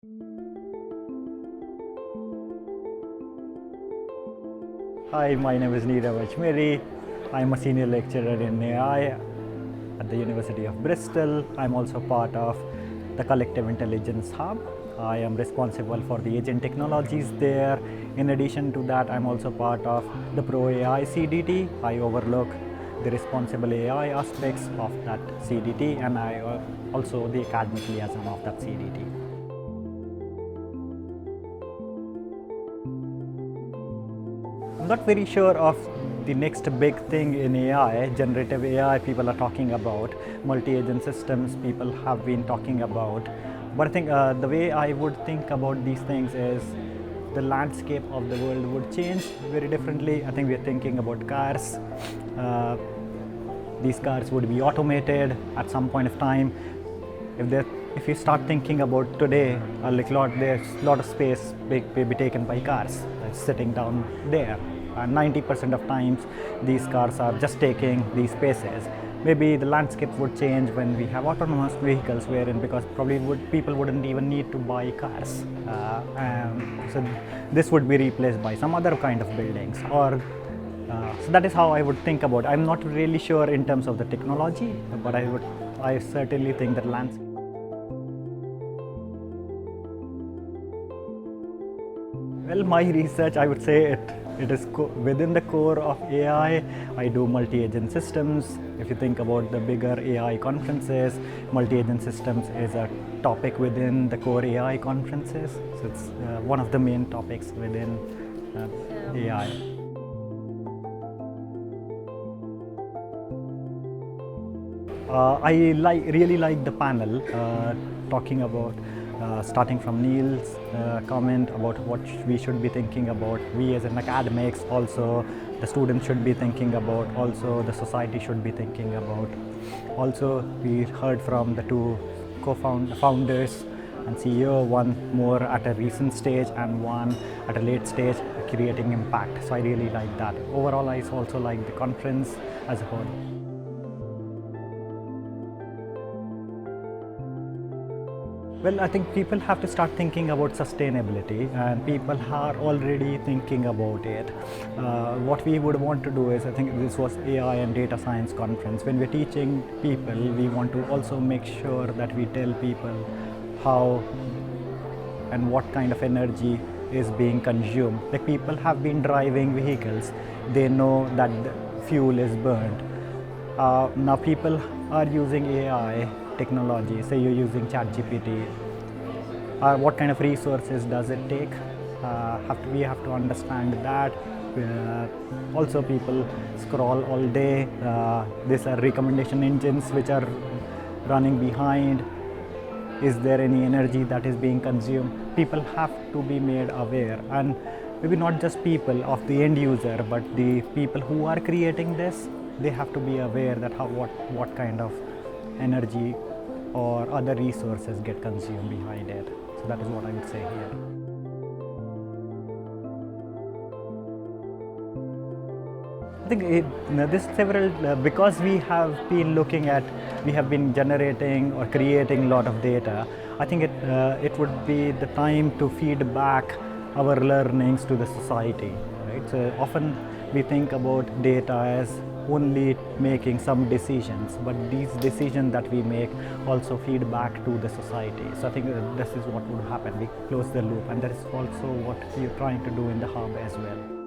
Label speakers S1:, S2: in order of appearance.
S1: Hi, my name is Nirav Ajmeri. I'm a senior lecturer in AI at the University of Bristol. I'm also part of the Collective Intelligence Hub. I am responsible for the agent technologies there. In addition to that, I'm also part of the Pro AI CDT. I overlook the responsible AI aspects of that CDT, and I also the academic liaison of that CDT. I'm not very sure of the next big thing in AI, generative AI. People are talking about multi-agent systems. People have been talking about, but I think the way I would think about these things is the landscape of the world would change very differently. I think we're thinking about cars. These cars would be automated at some point of time. If you start thinking about today, there's a lot of space may be taken by cars sitting down there. And 90% of times, these cars are just taking these spaces. Maybe the landscape would change when we have autonomous vehicles, because probably people wouldn't even need to buy cars. So this would be replaced by some other kind of buildings, so that is how I would think about it. I'm not really sure in terms of the technology, but I certainly think that landscape. Well, my research, I would say it is within the core of AI. I do multi-agent systems. If you think about the bigger AI conferences, multi-agent systems is a topic within the core AI conferences. So it's one of the main topics within AI. I really like the panel talking about starting from Neil's comment about what we should be thinking about. We as an academics, also the students should be thinking about, also the society should be thinking about. Also, we heard from the two co-founders and CEO, one more at a recent stage and one at a late stage, creating impact. So I really like that. Overall, I also like the conference as a whole. Well, I think people have to start thinking about sustainability, and people are already thinking about it. What we would want to do is, I think this was AI and data science conference. When we're teaching people, we want to also make sure that we tell people how and what kind of energy is being consumed. Like, people have been driving vehicles, they know that the fuel is burned. Now people are using AI technology. Say you're using ChatGPT. What kind of resources does it take? We have to understand that. Also, people scroll all day. These are recommendation engines which are running behind. Is there any energy that is being consumed? People have to be made aware, and maybe not just people of the end user, but the people who are creating this. They have to be aware that what kind of energy or other resources get consumed behind it. So that is what I would say here. I think this several because we have been generating or creating a lot of data. I think it would be the time to feed back our learnings to the society. Right? So often we think about data as only making some decisions, but these decisions that we make also feed back to the society. So I think this is what would happen. We close the loop, and that is also what we are trying to do in the hub as well.